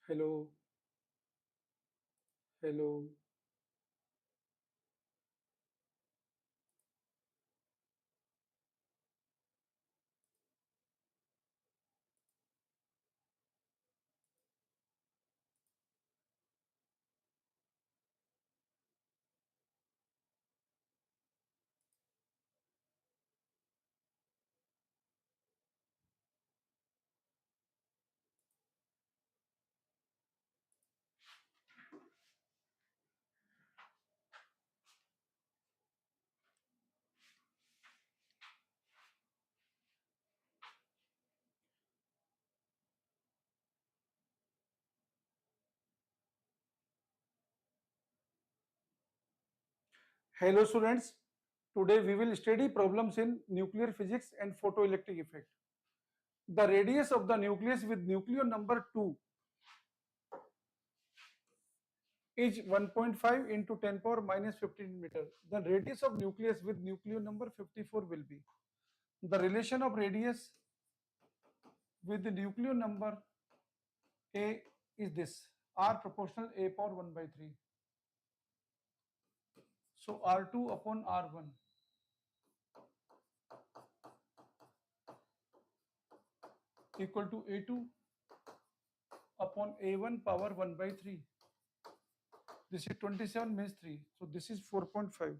Hello, hello. Hello students. Today we will study problems in nuclear physics and photoelectric effect. The radius of the nucleus with nucleon number 2 is 1.5 into 10 power minus 15 meter. The radius of nucleus with nucleon number 54 will be. The relation of radius with the nucleon number A is this. R proportional A power 1 by 3. So R2 upon R1 equal to A2 upon A1 power 1 by 3. This is 27 means 3. So this is 4.5.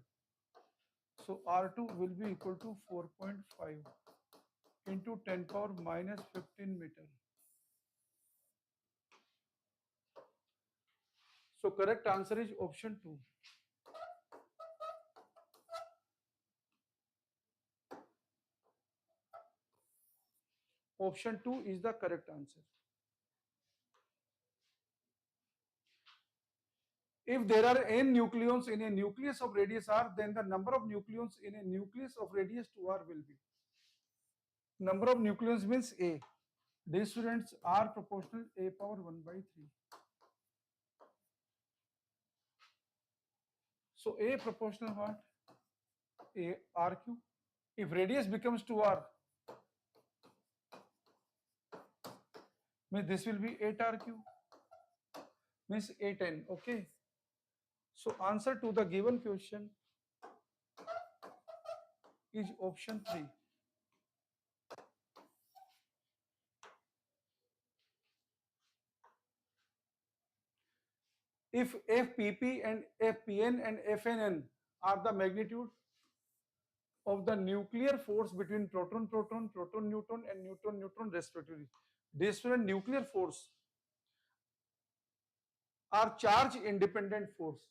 So R2 will be equal to 4.5 into 10 power minus 15 meter. So correct answer is option 2. Option 2 is the correct answer. If there are n nucleons in a nucleus of radius r, then the number of nucleons in a nucleus of radius 2r will be. Number of nucleons means A. Dear students, R proportional A power 1 by 3. So A proportional what? A RQ. If radius becomes 2R, means this will be 8RQ, means 8N. Okay. So answer to the given question is option 3. If FPP and FPN and FNN are the magnitude of the nuclear force between proton-proton, proton-neutron and neutron-neutron respectively. Different nuclear force are charge independent force.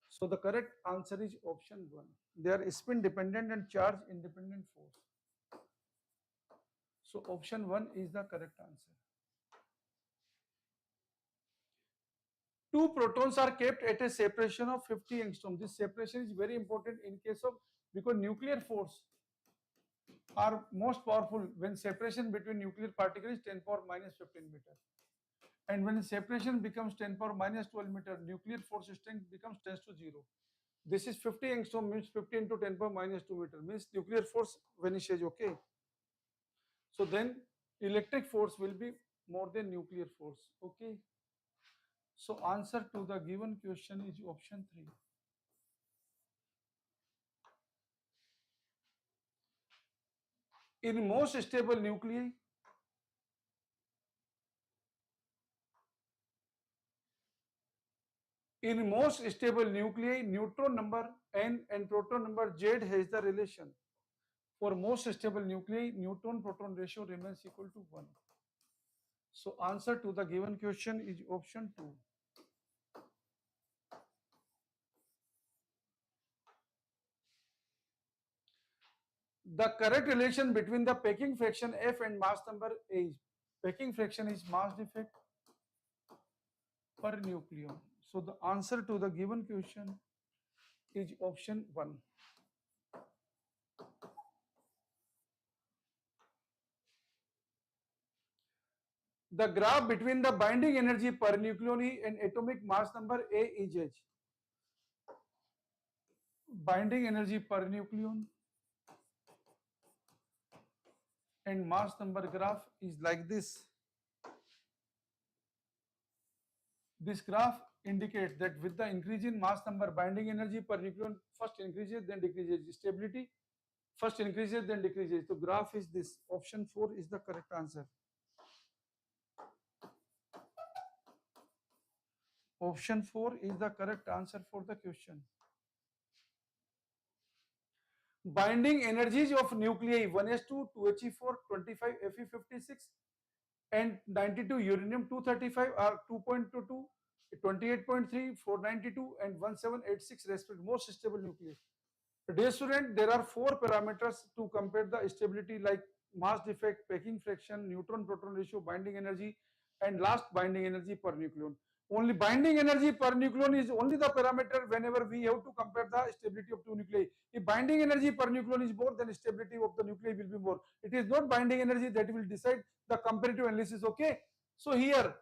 So the correct answer is option 1. They are spin dependent and charge independent force. So option 1 is the correct answer. Two protons are kept at a separation of 50 angstrom. This separation is very important in case of, because nuclear force are most powerful when separation between nuclear particles is 10 power minus 15 meter. And when separation becomes 10 power minus 12 meter, nuclear force strength becomes 10 to 0. This is 50 angstrom means 50 into 10 power minus 2 meter, means nuclear force vanishes, okay. So then electric force will be more than nuclear force, okay. So answer to the given question is option 3. In most stable nuclei, neutron number n and proton number z has the relation. For most stable nuclei, neutron-proton ratio remains equal to 1. So answer to the given question is option 2. The correct relation between the packing fraction F and mass number A is, packing fraction is mass defect per nucleon. So the answer to the given question is option 1. The graph between the binding energy per nucleon E and atomic mass number A is H. Binding energy per nucleon and mass number graph is like this. This graph indicates that with the increase in mass number, binding energy per nucleon first increases, then decreases. Stability first increases, then decreases. The graph is this. Option 4 is the correct answer. Option 4 is the correct answer for the question. Binding energies of nuclei 1s2, 2he4, 25 Fe56 and 92 uranium 235 are 2.22, 28.3, 492 and 1786 respectively. Most stable nucleus. Dear student, there are 4 parameters to compare the stability like mass defect, packing fraction, neutron-proton ratio, binding energy and last binding energy per nucleon. Only binding energy per nucleon is only the parameter whenever we have to compare the stability of two nuclei. If binding energy per nucleon is more, then stability of the nuclei will be more. It is not binding energy that will decide the comparative analysis, okay? So here,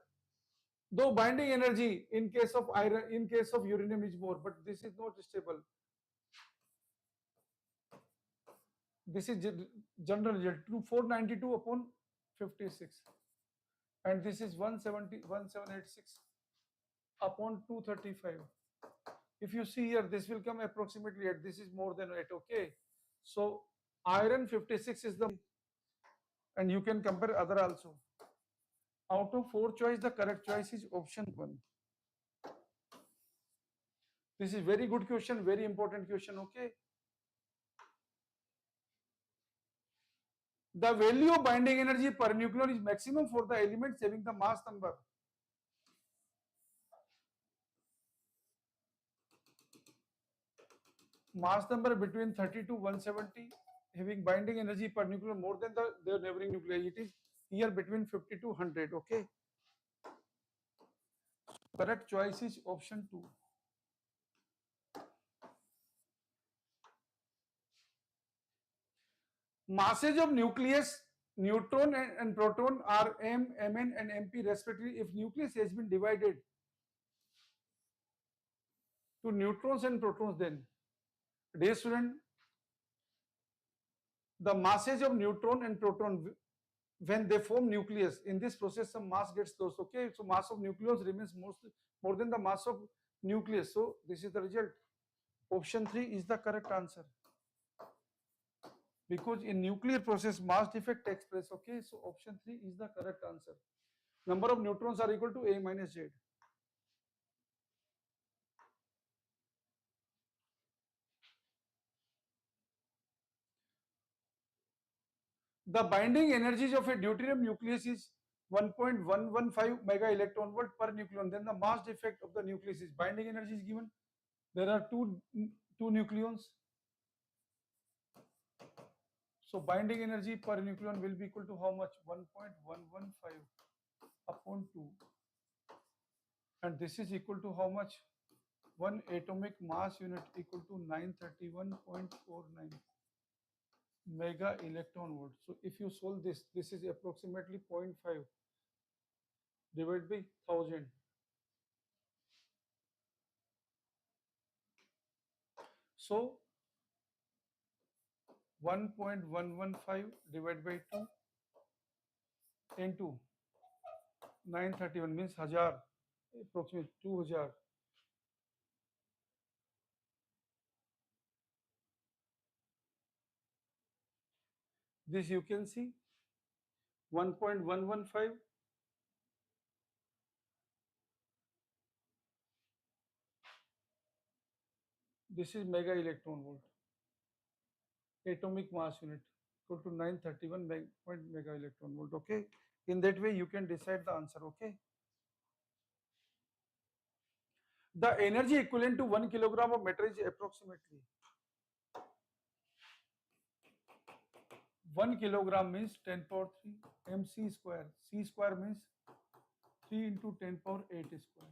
though binding energy in case of iron, in case of uranium is more, but this is not stable. This is general result 492 upon 56 and this is 1786 upon 235. If you see here, this will come approximately 8. This is more than 8, okay? So iron 56 is the, and you can compare other also. Out of 4 choice, the correct choice is option 1. This is very good question, very important question, okay? The value of binding energy per nucleon is maximum for the elements having the mass number. Mass number between 30 to 170, having binding energy per nucleon more than their neighboring nuclei. It is here between 50 to 100, okay? Correct choice is option 2. Masses of nucleus, neutron and proton are M, Mn and Mp respectively. If nucleus has been divided to neutrons and protons, then, dear student, the masses of neutron and proton when they form nucleus, in this process some mass gets lost, okay? So mass of nucleus remains more than the mass of nucleus. So this is the result. Option 3 is the correct answer. Because in nuclear process mass defect takes place, okay? So option 3 is the correct answer. Number of neutrons are equal to A minus Z. The binding energies of a deuterium nucleus is 1.115 mega electron volt per nucleon. Then the mass defect of the nucleus is binding energy is given. There are two nucleons. So binding energy per nucleon will be equal to how much? 1.115 upon 2. And this is equal to how much? 1 atomic mass unit equal to 931.49 mega electron volt. So if you solve this, this is approximately 0.5 divided by 1000. So 1.115 divided by 2 into 931 means 1000, approximately 2000. This you can see 1.115 this is mega electron volt, atomic mass unit equal to 931 mega electron volt, okay? In that way you can decide the answer, okay? The energy equivalent to 1 kilogram of matter is approximately 1 kilogram means 10 power 3 mc square. C square means 3 into 10 power 8 square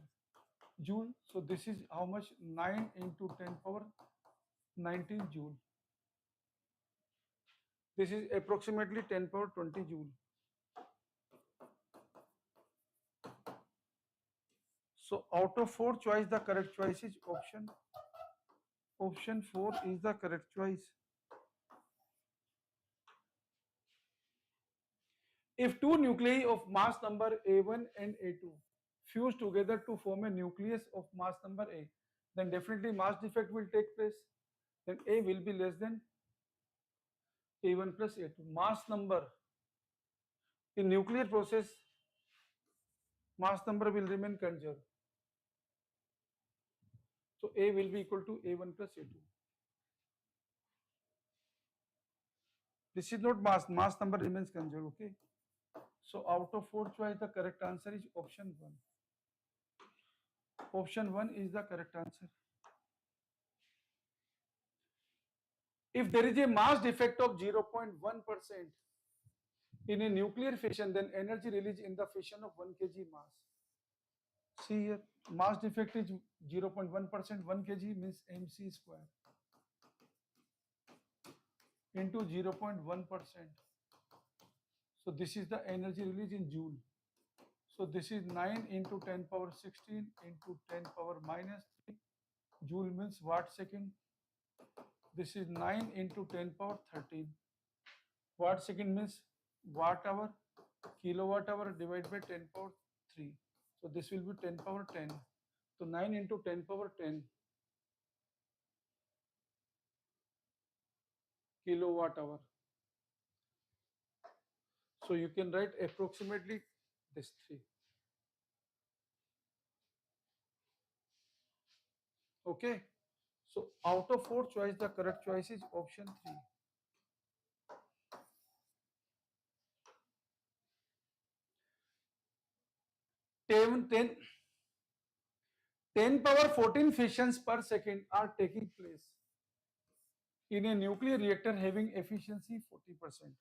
joule. So this is how much? 9 into 10 power 19 joule. This is approximately 10 power 20 joule. So out of 4 choice, the correct choice is option 4 is the correct choice. If two nuclei of mass number A1 and A2 fuse together to form a nucleus of mass number A, then definitely mass defect will take place. Then A will be less than A1 plus A2. Mass number in nuclear process, mass number will remain conserved. So A will be equal to A1 plus A2. This is not mass number remains conserved, okay? So out of 4 choice, the correct answer is option 1. Option 1 is the correct answer. If there is a mass defect of 0.1% in a nuclear fission, then energy released in the fission of 1 kg mass. See here, mass defect is 0.1%, 1 kg means mc square into 0.1%. So this is the energy release in joule. So this is 9 into 10 power 16 into 10 power minus 3. Joule means watt second. This is 9 into 10 power 13. Watt second means watt hour. Kilowatt hour divided by 10 power 3. So this will be 10 power 10. So 9 into 10 power 10 kilowatt hour. So you can write approximately this 3. Okay. So out of 4 choice, the correct choice is option 3. 10 power 14 fissions per second are taking place in a nuclear reactor having efficiency 40%.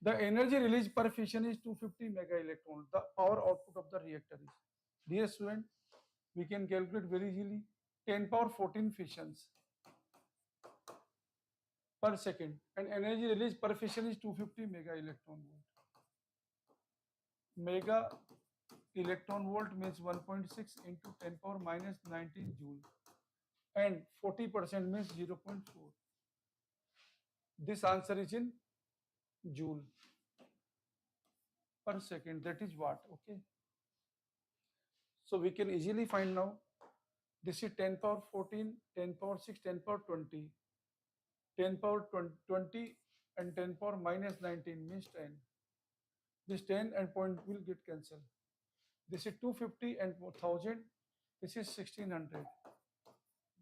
The energy released per fission is 250 mega electron. The power output of the reactor is. Dear student, we can calculate very easily 10 power 14 fissions per second and energy released per fission is 250 mega electron volt. Mega electron volt means 1.6 into 10 power minus 19 joule and 40% means 0.4. This answer is in joule per second, that is watt. Okay, so we can easily find now. This is 10 power 14, 10 power 6, 10 power 20, 10 power 20 and 10 power minus 19 means 10. This 10 and point will get cancelled. This is 250 and 1000. This is 1600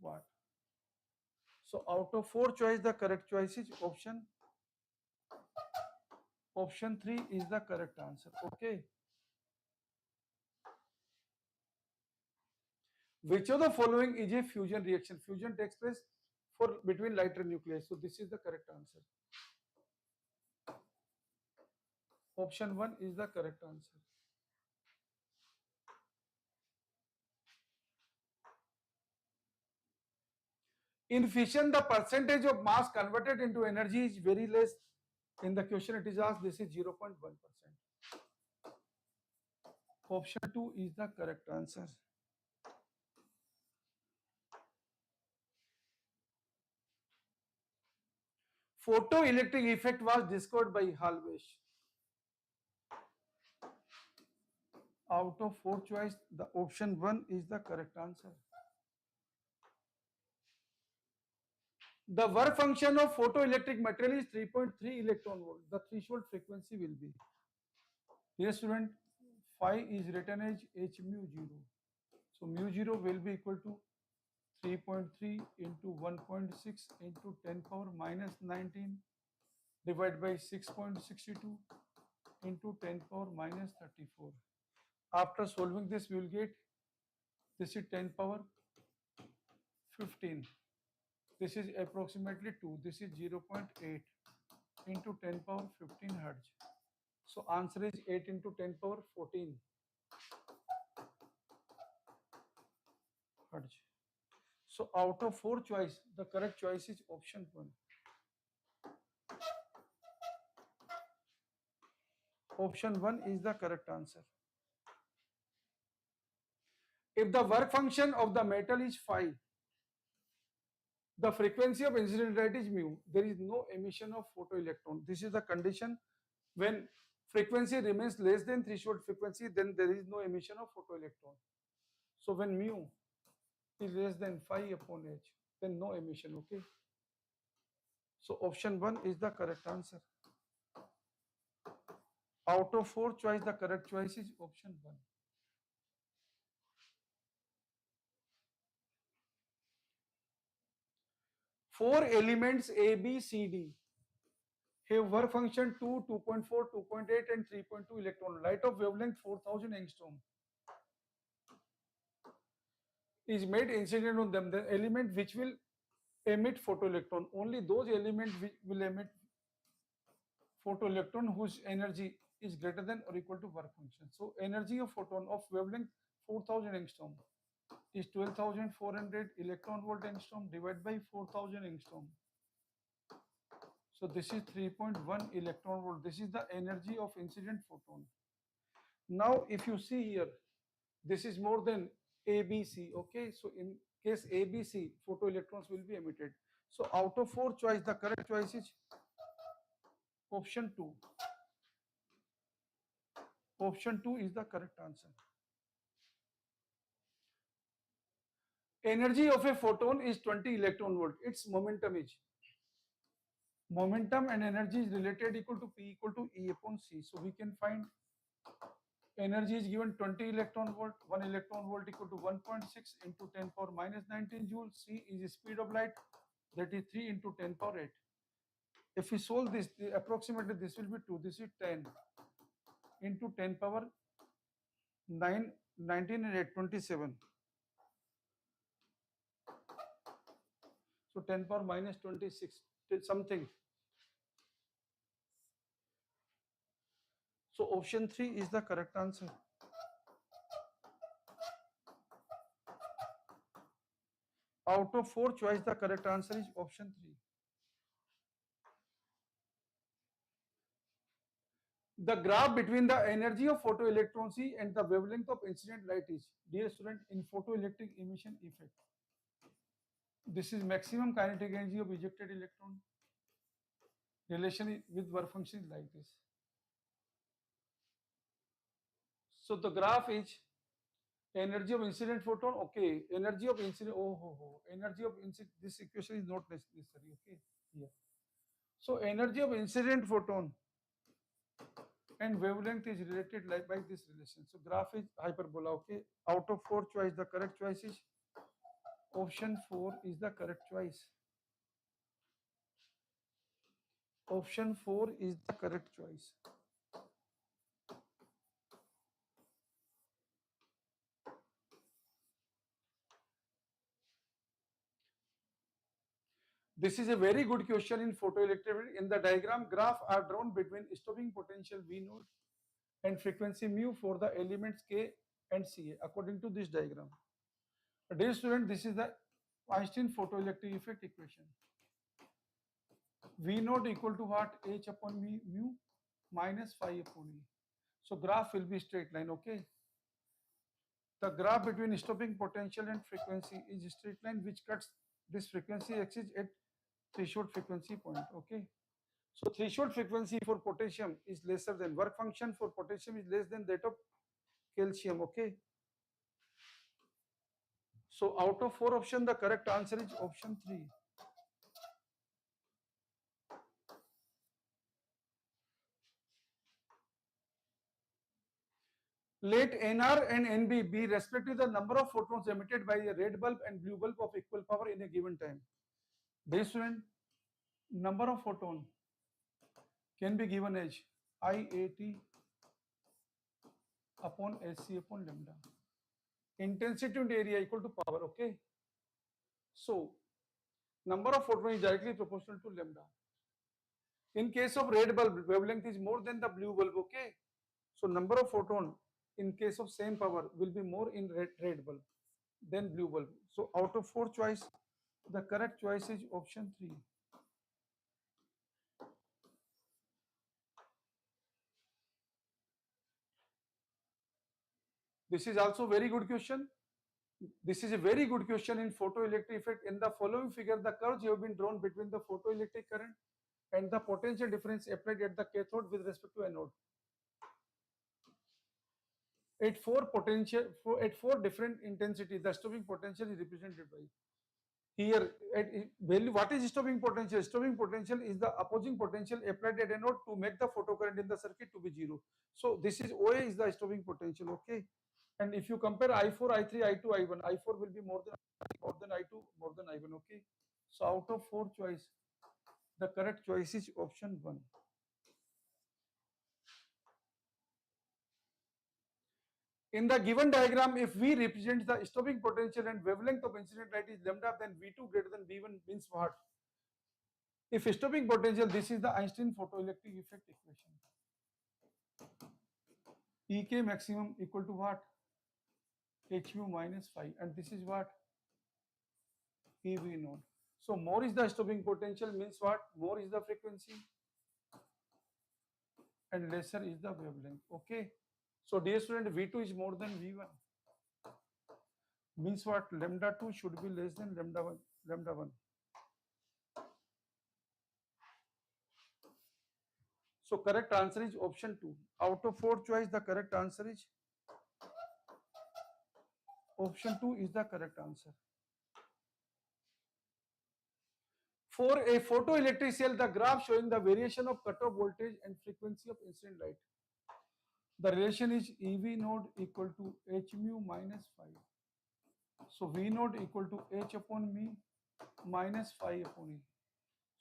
watt. So out of 4 choice, the correct choice is option 3 is the correct answer. Okay. Which of the following is a fusion reaction? Fusion takes place between lighter nucleus. So this is the correct answer. Option 1 is the correct answer. In fission, the percentage of mass converted into energy is very less. In the question it is asked, this is 0.1%. Option 2 is the correct answer. Photoelectric effect was discovered by Halvesh. Out of 4 choice, the option 1 is the correct answer. The work function of photoelectric material is 3.3 electron volt. The threshold frequency will be. Here student, phi is written as h mu 0. So mu 0 will be equal to 3.3 into 1.6 into 10 power minus 19 divided by 6.62 into 10 power minus 34. After solving this, we will get this is 10 power 15. This is approximately 2. This is 0.8 into 10 power 15 hertz. So answer is 8 into 10 power 14 hertz. So out of 4 choice, the correct choice is option 1. Option 1 is the correct answer. If the work function of the metal is phi, the frequency of incident light is mu, there is no emission of photoelectron. This is the condition when frequency remains less than threshold frequency, then there is no emission of photoelectron. So when mu is less than 5 upon h, then no emission, okay. So option 1 is the correct answer. Out of 4 choice, the correct choice is option 1. Four elements A, B, C, D have work function 2, 2.4, 2.8 and 3.2 electron. Light of wavelength 4000 angstrom is made incident on them. The element which will emit photoelectron, only those elements which will emit photoelectron whose energy is greater than or equal to work function. So energy of photon of wavelength 4000 angstrom is 12,400 electron volt angstrom divided by 4000 angstrom. So this is 3.1 electron volt. This is the energy of incident photon. Now if you see here, this is more than ABC, okay. So in case ABC, photoelectrons will be emitted. So out of 4 choice, the correct choice is option 2. Option 2 is the correct answer. Energy of a photon is 20 electron volt. Its momentum is, momentum and energy is related equal to P equal to E upon C. So we can find energy is given 20 electron volt. 1 electron volt equal to 1.6 into 10 power minus 19 joules. C is the speed of light, that is 3 into 10 power 8. If we solve this, approximately this will be 2. This is 10 into 10 power 9, 19 and 8, 27. So 10 power minus 26, something. So option 3 is the correct answer. Out of 4 choice, the correct answer is option 3. The graph between the energy of photoelectron C and the wavelength of incident light is, dear student, in photoelectric emission effect. This is maximum kinetic energy of ejected electron. Relation with work function is like this. So the graph is energy of incident photon, okay. Energy of incident, energy of incident, this equation is not necessary, okay. Here. So energy of incident photon and wavelength is related like by this relation. So graph is hyperbola, okay. Out of 4 choice, the correct choice is option 4 is the correct choice. Option 4 is the correct choice. This is a very good question in photoelectric. In the diagram, graph are drawn between stopping potential V naught and frequency mu for the elements K and Ca according to this diagram. Dear student, this is the Einstein photoelectric effect equation. V naught equal to what? H upon mu minus phi upon E. So graph will be straight line, okay. The graph between stopping potential and frequency is a straight line which cuts this frequency axis at threshold frequency point, okay. So threshold frequency for potassium is lesser than, work function for potassium is less than that of calcium, okay. So out of 4 options, the correct answer is option 3. Let Nr and Nb be respectively the number of photons emitted by a red bulb and blue bulb of equal power in a given time. Dear student, number of photon can be given as IAT upon SC upon lambda. Intensity and area equal to power, okay. So number of photon is directly proportional to lambda. In case of red bulb, wavelength is more than the blue bulb, okay. So number of photon in case of same power will be more in red bulb than blue bulb. So out of 4 choice, the correct choice is option 3. This is also very good question. This is a very good question in photoelectric effect. In the following figure, the curves have been drawn between the photoelectric current and the potential difference applied at the cathode with respect to anode. at four different intensity, the stopping potential is represented by here at value. What is stopping potential? Stopping potential is the opposing potential applied at anode to make the photocurrent in the circuit to be zero. So this is OA is the stopping potential. Okay, and if you compare I4, I3, I2, I1, I4 will be more than I2, more than I1. Okay, so out of four choice, the correct choice is option 1. In the given diagram, if V represents the stopping potential and wavelength of incident light is lambda, then V2 greater than V1 means what? If stopping potential, this is the Einstein photoelectric effect equation. EK maximum equal to what? H mu minus phi, and this is what? EV node. So more is the stopping potential means what? More is the frequency and lesser is the wavelength. Okay. So dear student, V2 is more than V1. Means what? Lambda 2 should be less than lambda 1. Lambda 1. So correct answer is option 2. Out of 4 choice, the correct answer is option 2 is the correct answer. For a photoelectric cell, the graph showing the variation of cutoff voltage and frequency of incident light. The relation is EV node equal to H mu minus phi. So V node equal to H upon me minus phi upon E.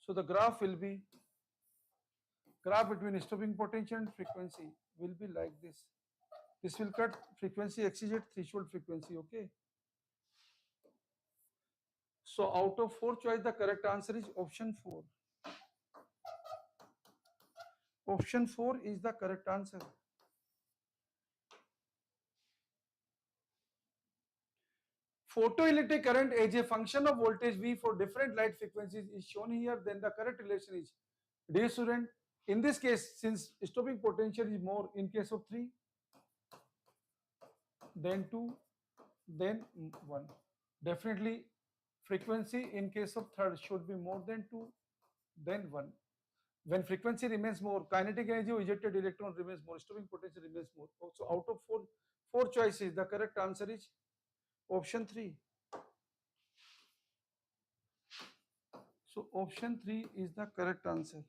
So the graph will be, graph between stopping potential and frequency will be like this. This will cut frequency exceeded threshold frequency. Okay. So out of 4 choice, the correct answer is option 4. Option 4 is the correct answer. Photoelectric current as a function of voltage V for different light frequencies is shown here. Then the correct relation is, dear student, in this case, since stopping potential is more in case of 3, then 2, then 1. Definitely frequency in case of third should be more than 2, then 1. When frequency remains more, kinetic energy of ejected electron remains more, stopping potential remains more. So out of four choices, the correct answer is option 3. So option 3 is the correct answer.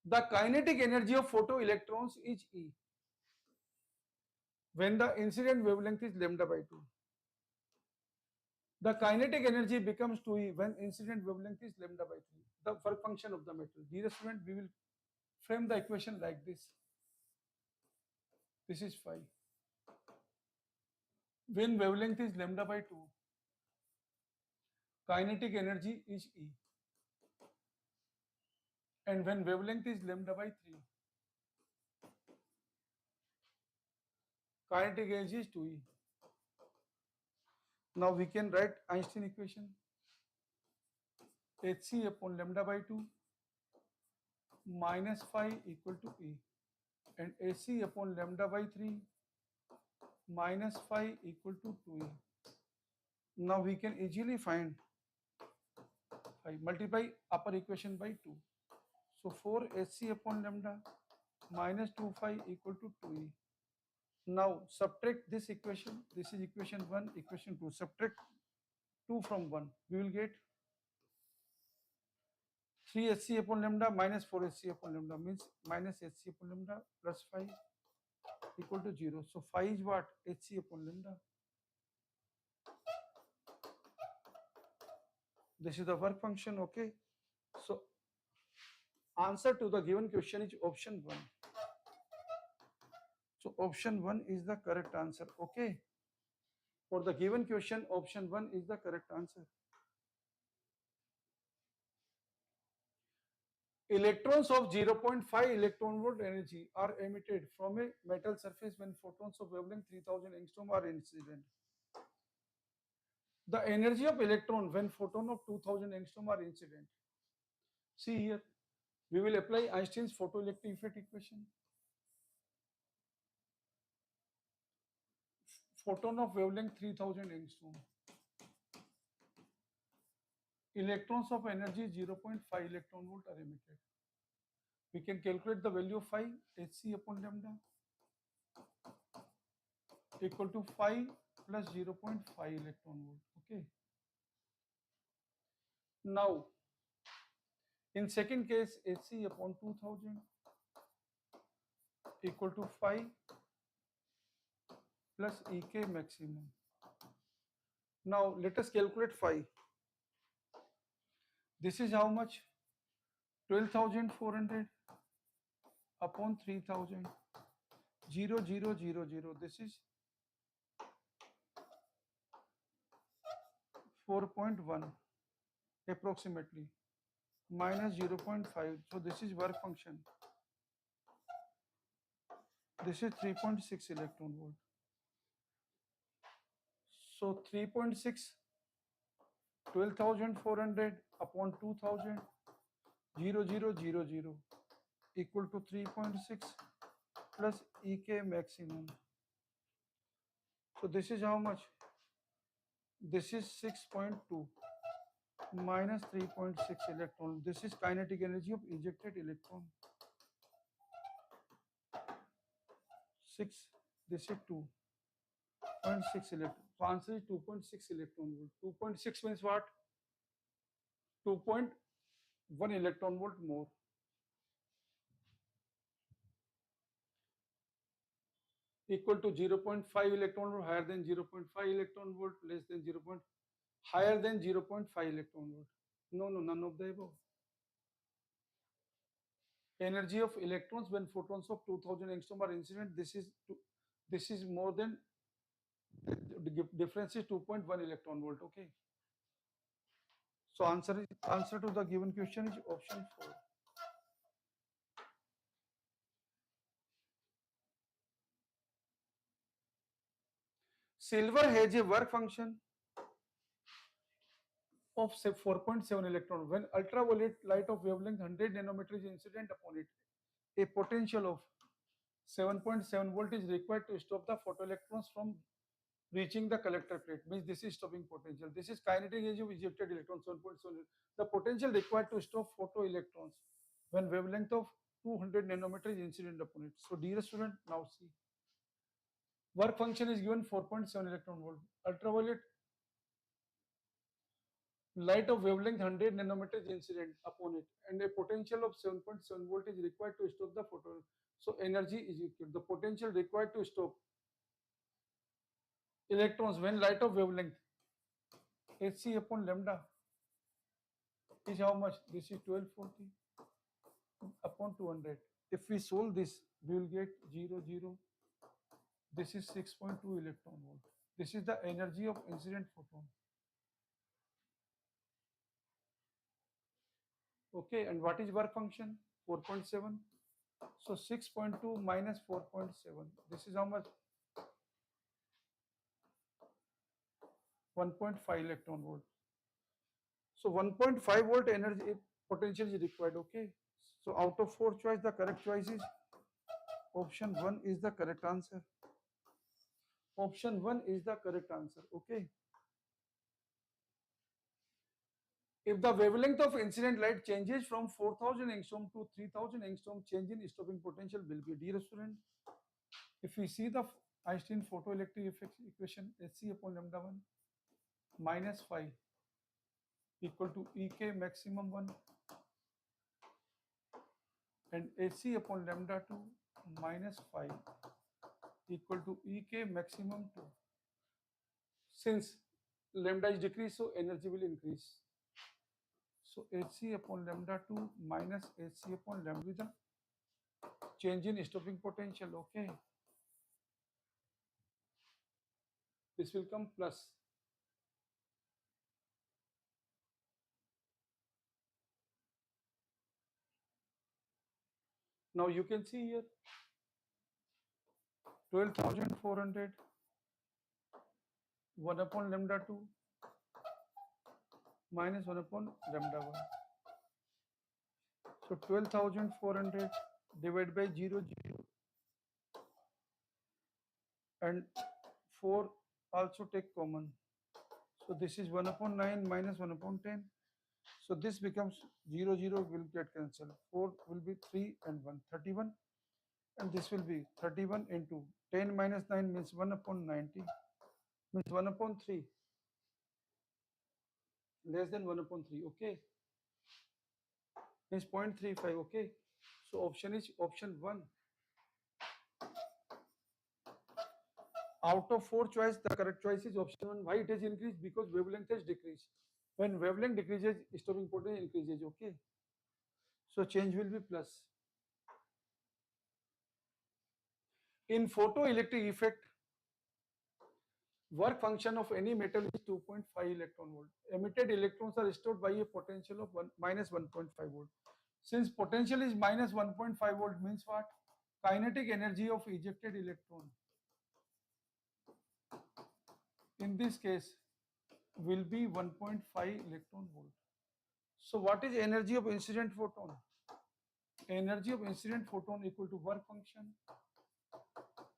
The kinetic energy of photoelectrons is E when the incident wavelength is lambda by 2. The kinetic energy becomes 2E when incident wavelength is lambda by 3. The work function of the metal. Dear student, we will frame the equation like this. This is phi. When wavelength is lambda by 2, kinetic energy is E. And when wavelength is lambda by 3, kinetic energy is 2E. Now we can write Einstein equation. Hc upon lambda by 2 minus phi equal to E, and Ac upon lambda by 3 minus phi equal to 2E. Now we can easily find phi. Multiply upper equation by 2. So 4Ac upon lambda minus 2 phi equal to 2E. Now subtract this equation. This is equation 1, equation 2. Subtract 2 from 1. We will get 3Hc upon lambda minus 4Hc upon lambda means minus Hc upon lambda plus phi equal to 0. So phi is what? Hc upon lambda. This is the work function. Okay. So answer to the given question is option 1. So option 1 is the correct answer. Okay. For the given question, option 1 is the correct answer. Electrons of 0.5 electron volt energy are emitted from a metal surface when photons of wavelength 3000 angstrom are incident. The energy of electron when photon of 2000 angstrom are incident. See here, we will apply Einstein's photoelectric effect equation. Photon of wavelength 3000 angstrom. Electrons of energy 0.5 electron volt are emitted. We can calculate the value of phi, hc upon lambda equal to phi plus 0.5 electron volt. Okay. Now, in second case, hc upon 2000 equal to phi plus ek maximum. Now, let us calculate phi. This is how much? 12,400 upon 3,000. 0, 0, 0, 0. This is 4.1 approximately minus 0.5. So this is work function. This is 3.6 electron volt. So 3.6, 12,400 upon 2,000, 0, 0, 0, 0 equal to 3.6 plus ek maximum. So this is how much? This is 6.2 minus 3.6 electron. This is kinetic energy of ejected electron. 6, this is 2.6 electron. So answer is 2.6 electron volt. 2.6 means what? 2.1 electron volt more. Equal to 0.5 electron volt, higher than 0.5 electron volt, less than 0. Higher than 0.5 electron volt. No, no, none of the above. Energy of electrons when photons of 2000 angstrom are incident, this is more than, the difference is 2.1 electron volt. Okay. So answer to the given question is option 4. Silver has a work function of say 4.7 electron. When ultraviolet light of wavelength 100 nanometer is incident upon it, a potential of 7.7 volt is required to stop the photoelectrons from reaching the collector plate. Means this is stopping potential. This is kinetic energy of ejected electrons 7.7. The potential required to stop photoelectrons when wavelength of 200 nanometer is incident upon it. So dear student, now see. Work function is given 4.7 electron volt. Ultraviolet light of wavelength 100 nanometers incident upon it, and a potential of 7.7 volt is required to stop the photon. So energy is equal. The potential required to stop electrons when light of wavelength hc upon lambda is how much? This is 1240 upon 200. If we solve this, we will get 0, 0. This is 6.2 electron volt. This is the energy of incident photon. Okay, and what is work function? 4.7. So 6.2 minus 4.7. This is how much? 1.5 electron volt. So 1.5 volt energy potential is required. Okay. So out of 4 choice, the correct choice is option 1 is the correct answer. Option 1 is the correct answer. Okay. If the wavelength of incident light changes from 4000 angstrom to 3000 angstrom, change in stopping potential will be, dear student, if we see the Einstein photoelectric effects equation, hc upon lambda 1 minus phi equal to ek maximum 1 and hc upon lambda 2 minus phi equal to ek maximum 2. Since lambda is decreased, so energy will increase. So hc upon lambda 2 minus hc upon lambda with the change in stopping potential. Okay. This will come plus. Now you can see here 12,400 1 upon lambda 2 minus 1 upon lambda 1. So 12,400 divided by 0, 0 and 4 also take common. So this is 1 upon 9 minus 1 upon 10. So this becomes 0, 0 will get cancelled. 4 will be 3 and 1, 31. And this will be 31 into 10 minus 9 means 1 upon 90 means 1 upon 3 less than 1 upon 3. Okay, means 0.35. Okay, so option is option 1. Out of 4 choice, the correct choice is option 1. Why it has increased? Because wavelength has decreased. When wavelength decreases, stopping potential increases. Okay, so change will be plus. In photoelectric effect, work function of any metal is 2.5 electron volt. Emitted electrons are stored by a potential of minus 1.5 volt. Since potential is minus 1.5 volt means what? Kinetic energy of ejected electron in this case will be 1.5 electron volt. So what is energy of incident photon? Energy of incident photon equal to work function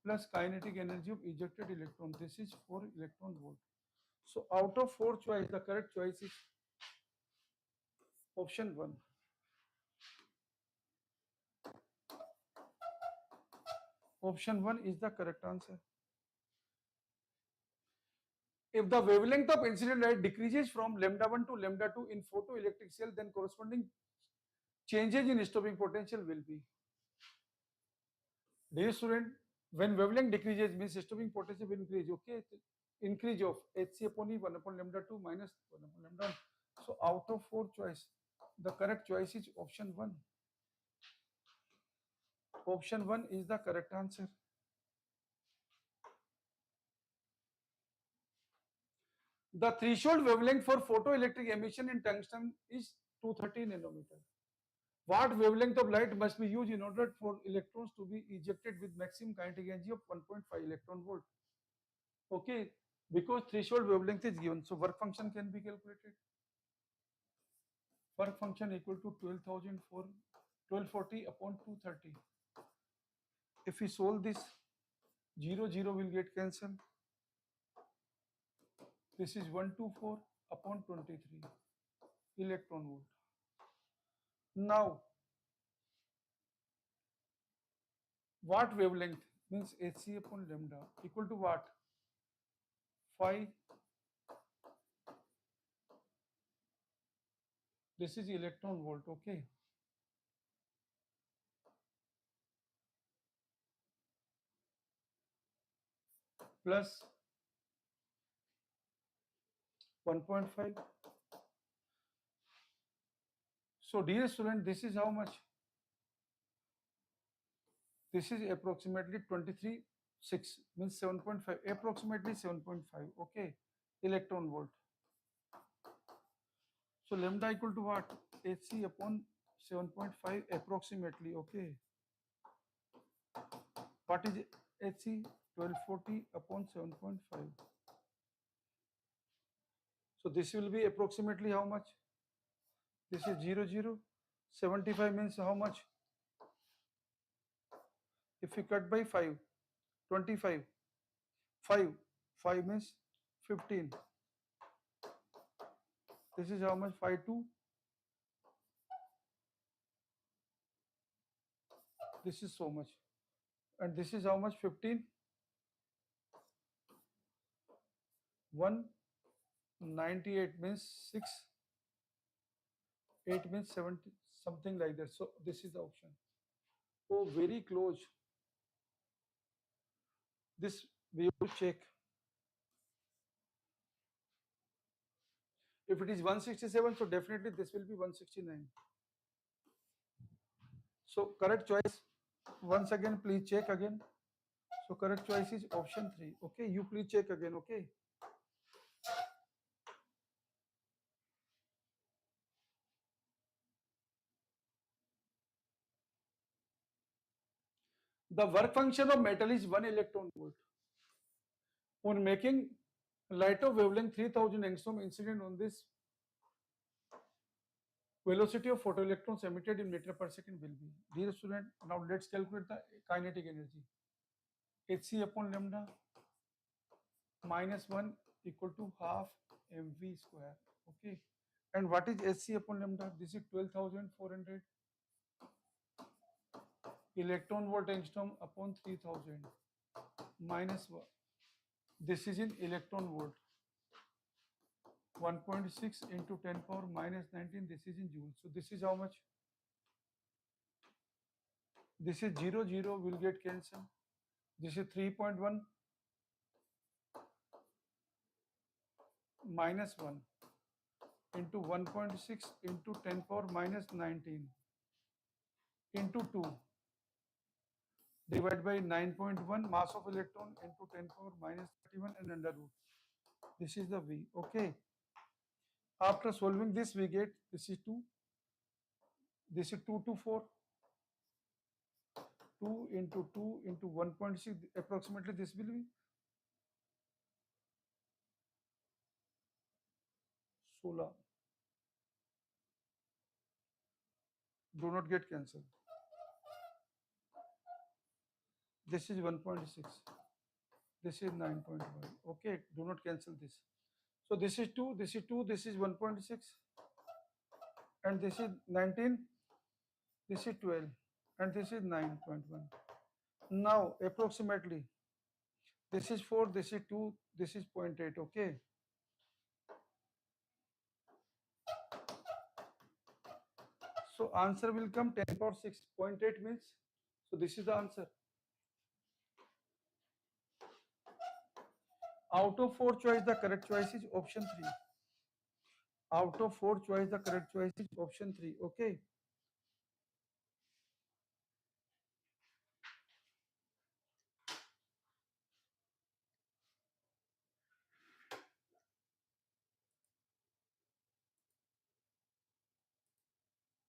plus kinetic energy of ejected electron. This is 4 electron volt. So out of 4 choice, the correct choice is option 1. Option 1 is the correct answer. If the wavelength of incident light decreases from lambda 1 to lambda 2 in photoelectric cell, then corresponding changes in stopping potential will be. Dear student, when wavelength decreases means stopping potential will increase. Okay, increase of Hc upon E 1 upon lambda 2 minus 1 upon lambda 1. So out of 4 choice, the correct choice is option 1. Option 1 is the correct answer. The threshold wavelength for photoelectric emission in tungsten is 230 nanometer. What wavelength of light must be used in order for electrons to be ejected with maximum kinetic energy of 1.5 electron volt? Okay, because threshold wavelength is given, so work function can be calculated. Work function equal to 1240 upon 230. If we solve this, 0, 0 will get cancelled. This is 124 upon 23 electron volt. Now, what wavelength means Hc upon lambda equal to what? 5. This is electron volt. Okay. Plus 1.5. So dear student, this is how much? This is approximately 23.6 means 7.5, approximately 7.5. Okay, electron volt. So lambda equal to what? Hc upon 7.5 approximately. Okay. What is Hc? 1240 upon 7.5. So this will be approximately how much? This is 0, 0. 75 means how much? If we cut by 5, 25. 5. 5 means 15. This is how much? 5 2. This is so much. And this is how much? 15. 198 means 6. 8 means 70, something like that. So this is the option. Oh, very close. This we have to check. If it is 167, so definitely this will be 169. So correct choice. Once again, please check again. So correct choice is option 3. Okay, you please check again. Okay. The work function of metal is 1 electron volt. On making light of wavelength 3000 angstrom incident on this, velocity of photoelectrons emitted in meter per second will be. Dear student, now let's calculate the kinetic energy. Hc upon lambda minus 1 equal to half mv square. Okay, And what is Hc upon lambda? This is 12,400 electron volt angstrom upon 3000 minus 1. This is in electron volt. 1.6 into 10 power minus 19. This is in joules. So this is how much? This is 0, 0 will get cancelled. This is 3.1 minus 1 into 1.6 into 10 power minus 19 into 2 divided by 9.1 mass of electron into 10 power minus 31 and under root. This is the V. Okay. After solving this, we get this is 2. This is 2 to 4. 2 into 1.6. Approximately this will be 16. Do not get cancelled. This is 1.6. This is 9.1. Okay. Do not cancel this. So this is 2. This is 2. This is 1.6. And this is 19. This is 12. And this is 9.1. Now approximately this is 4, this is 2, this is 0.8. Okay. So answer will come 10 power 6. 0.8 means, so this is the answer. Out of 4 choice, the correct choice is option 3. Out of 4 choice, the correct choice is option 3. Okay.